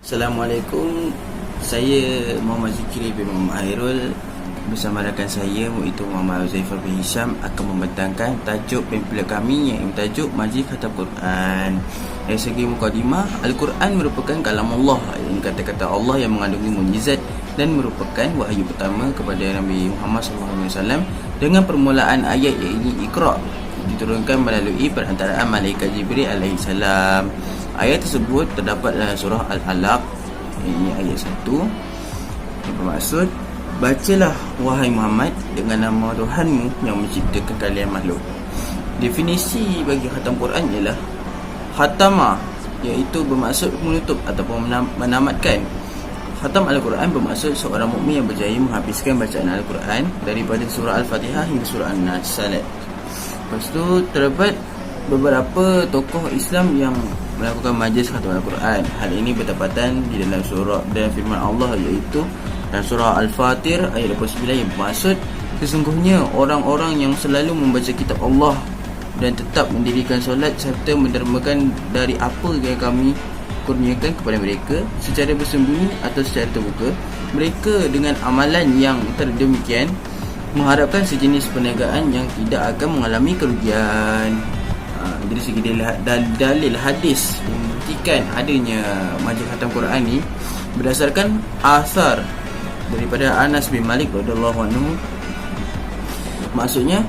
Assalamualaikum. Saya Muhammad Zikri bin Muhammad Hairul bersama rakan saya iaitu Muhammad Huzaifah bin Hisham akan membentangkan tajuk pamphlet kami yang bertajuk Majlis Khatam Quran. Dari segi mukadimah, Al-Quran merupakan kalam Allah, ini kata-kata Allah yang mengandungi mukjizat dan merupakan wahyu pertama kepada Nabi Muhammad SAW dengan permulaan ayat iaitu Iqra diturunkan melalui perantaraan malaikat Jibril alaihi salam. Ayat tersebut terdapat dalam surah Al-Alaq, ini ayat 1, yang bermaksud, bacalah wahai Muhammad dengan nama Tuhanmu yang menciptakan kalian makhluk. Definisi bagi khatam Quran ialah khatama, iaitu bermaksud menutup ataupun menamatkan. Khatam Al-Quran bermaksud seorang mukmin yang berjaya menghabiskan bacaan Al-Quran daripada surah Al-Fatihah hingga surah An-Nas. Lepas tu terdapat beberapa tokoh Islam yang melakukan majlis khatam Al-Quran. Hal ini bertepatan di dalam surah dan firman Allah iaitu dalam surah Al-Fatir ayat 29 yang bermaksud, sesungguhnya orang-orang yang selalu membaca kitab Allah dan tetap mendirikan solat serta mendermakan dari apa yang kami kurniakan kepada mereka secara bersembunyi atau secara terbuka, mereka dengan amalan yang terdemikian mengharapkan sejenis perniagaan yang tidak akan mengalami kerugian. Dari segi dalil hadis membuktikan adanya majlis khatam Quran ni berdasarkan asar daripada Anas bin Malik radhiyallahu anhu. Maksudnya,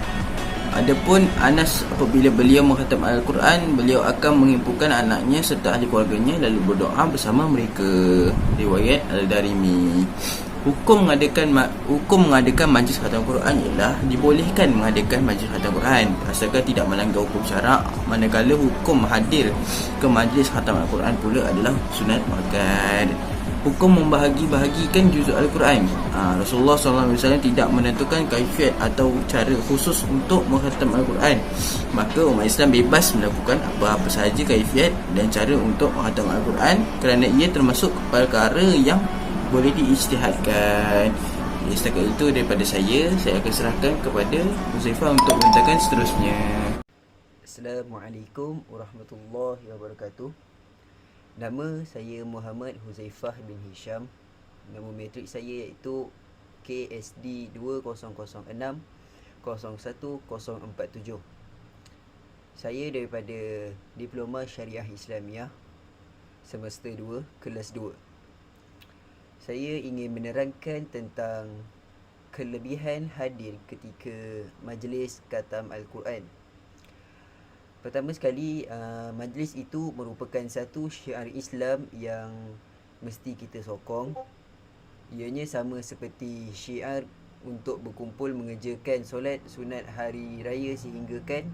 adapun Anas apabila beliau mengkhatam Al-Quran, beliau akan menghimpunkan anaknya serta ahli keluarganya lalu berdoa bersama mereka. Riwayat Al-Darimi. Hukum mengadakan majlis khatam Quran ialah dibolehkan mengadakan majlis khatam Quran asalkan tidak melanggar hukum syarak, manakala hukum hadir ke majlis khatam Al-Quran pula adalah sunat muakkad. Hukum membahagi-bahagikan juzuk Al-Quran. Rasulullah SAW tidak menentukan kaifiat atau cara khusus untuk mengkhatam Al-Quran. Maka umat Islam bebas melakukan apa-apa sahaja kaifiat dan cara untuk mengkhatam Al-Quran kerana ia termasuk perkara yang boleh diijtihadkan. Setakat itu daripada saya akan serahkan kepada Huzaifah untuk membentangkan seterusnya. Assalamualaikum warahmatullahi wabarakatuh. Nama saya Muhammad Huzaifah bin Hisham. Nama matrik saya iaitu KSD 2006 01047. Saya daripada Diploma Syariah Islamiah Semester 2 Kelas 2. Saya ingin menerangkan tentang kelebihan hadir ketika majlis khatam Al-Quran. Pertama sekali, majlis itu merupakan satu syiar Islam yang mesti kita sokong. Ianya sama seperti syiar untuk berkumpul mengerjakan solat sunat hari raya, sehinggakan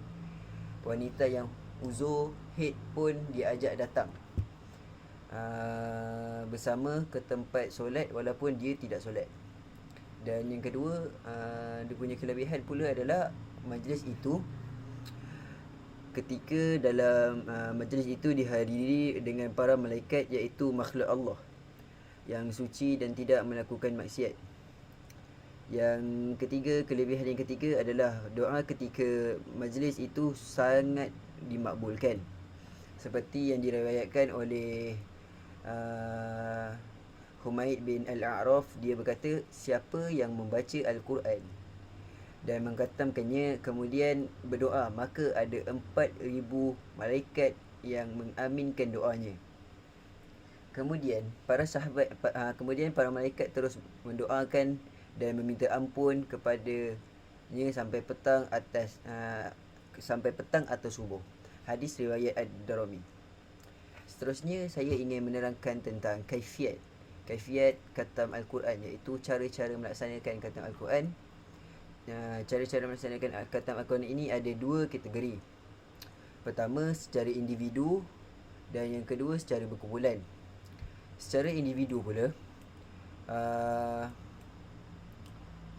wanita yang uzur haid pun diajak datang bersama ke tempat solat walaupun dia tidak solat. Dan yang kedua, dia punya kelebihan pula adalah majlis itu, ketika dalam majlis itu dihadiri dengan para malaikat iaitu makhluk Allah yang suci dan tidak melakukan maksiat. Yang ketiga, kelebihan yang ketiga adalah doa ketika majlis itu sangat dimakbulkan, seperti yang diriwayatkan oleh Humaid bin Al-A'raf. Dia berkata, siapa yang membaca Al-Quran dan mengkhatamkannya kemudian berdoa, maka ada 4,000 malaikat yang mengaminkan doanya. Kemudian para malaikat terus mendoakan dan meminta ampun kepadanya sampai petang atau subuh. Hadis riwayat Ad-Darimi. Seterusnya, saya ingin menerangkan tentang kaifiat khatam Al-Quran, iaitu cara-cara melaksanakan khatam Al-Quran. Cara-cara melaksanakan khatam Al-Quran ini ada dua kategori. Pertama, secara individu, dan yang kedua secara berkumpulan. Secara individu pula,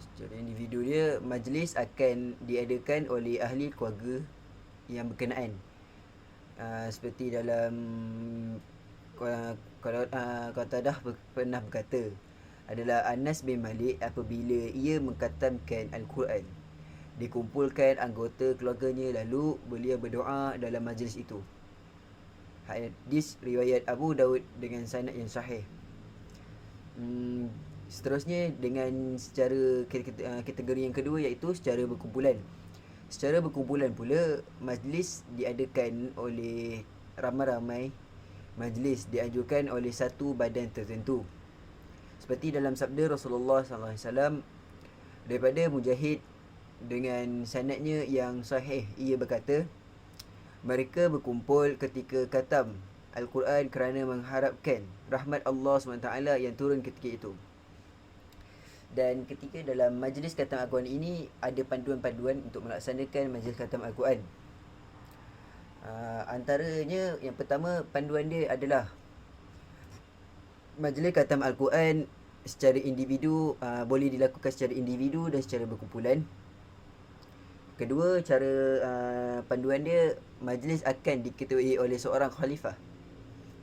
secara individu dia, majlis akan diadakan oleh ahli keluarga yang berkenaan. Seperti dalam kalau Qatadah pernah berkata, adalah Anas bin Malik apabila ia mengkhatamkan Al-Quran, dikumpulkan anggota keluarganya lalu beliau berdoa dalam majlis itu. Hadis riwayat Abu Daud dengan sanad yang sahih. Seterusnya dengan secara kategori yang kedua, iaitu secara berkumpulan. Secara berkumpulan pula, majlis diadakan oleh ramai-ramai. Majlis dianjurkan oleh satu badan tertentu. Seperti dalam sabda Rasulullah SAW daripada Mujahid dengan sanadnya yang sahih, ia berkata, mereka berkumpul ketika khatam Al-Quran kerana mengharapkan rahmat Allah SWT yang turun ketika itu. Dan ketika dalam majlis khatam Al-Quran ini ada panduan-panduan untuk melaksanakan majlis khatam Al-Quran. Antaranya, yang pertama, panduan dia adalah majlis khatam Al-Quran secara individu boleh dilakukan secara individu dan secara berkumpulan. Kedua, cara panduan dia, majlis akan diketuai oleh seorang khalifah,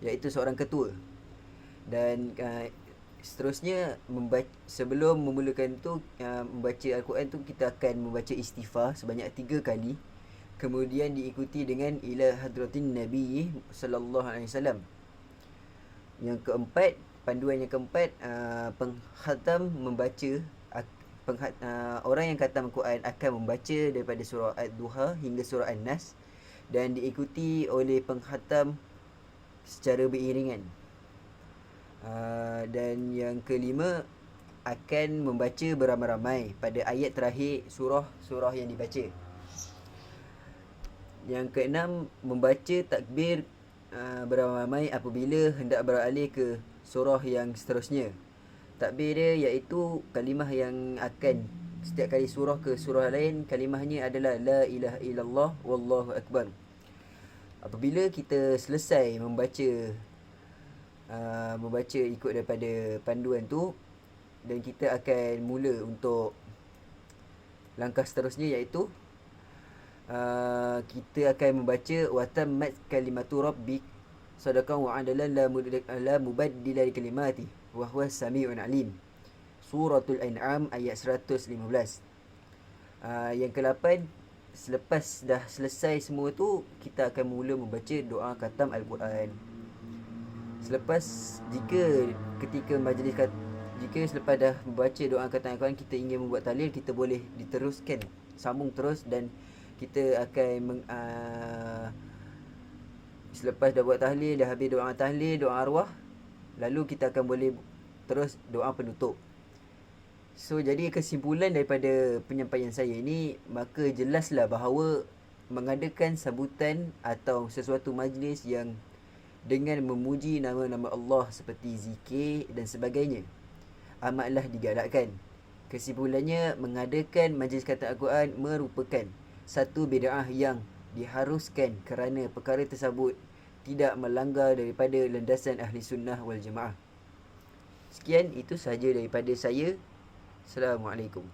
iaitu seorang ketua. Dan seterusnya, sebelum memulakan tu membaca Al-Quran tu, kita akan membaca istighfar sebanyak 3 kali. Kemudian diikuti dengan ila hadratin Nabi sallallahu alaihi wasallam. Yang keempat, panduan yang keempat, pengkhatam membaca orang yang khatam Al-Quran akan membaca daripada surah Ad-Duha hingga surah An-Nas, dan diikuti oleh pengkhatam secara beriringan. Dan yang kelima, akan membaca beramai-ramai pada ayat terakhir surah yang dibaca. Yang keenam, membaca takbir beramai-ramai apabila hendak beralih ke surah yang seterusnya. Takbir dia iaitu kalimah yang akan setiap kali surah ke surah lain, kalimahnya adalah la ilaha illallah wallahu akbar. Apabila kita selesai membaca ikut daripada panduan tu, dan kita akan mula untuk langkah seterusnya, iaitu kita akan membaca wa tammat kalimatu rabbik sadaqan wa adalan la mubaddila li kalimati wa huwa samiun alim. Suratul An'am ayat 115. Yang ke-8, selepas dah selesai semua tu, kita akan mula membaca doa khatam Al-Quran. Jika selepas dah membaca doa khatam Al-Quran kita ingin membuat tahlil, kita boleh diteruskan, sambung terus, dan kita akan selepas dah buat tahlil, dah habis doa tahlil, doa arwah, lalu kita akan boleh terus doa penutup. So, jadi kesimpulan daripada penyampaian saya ini, maka jelaslah bahawa mengadakan sambutan atau sesuatu majlis yang dengan memuji nama-nama Allah seperti zikir dan sebagainya amatlah digalakkan. Kesimpulannya, mengadakan majlis khatam Al-Quran merupakan satu bid'ah yang diharuskan kerana perkara tersebut tidak melanggar daripada landasan ahli sunnah wal jamaah. Sekian, itu sahaja daripada saya. Assalamualaikum.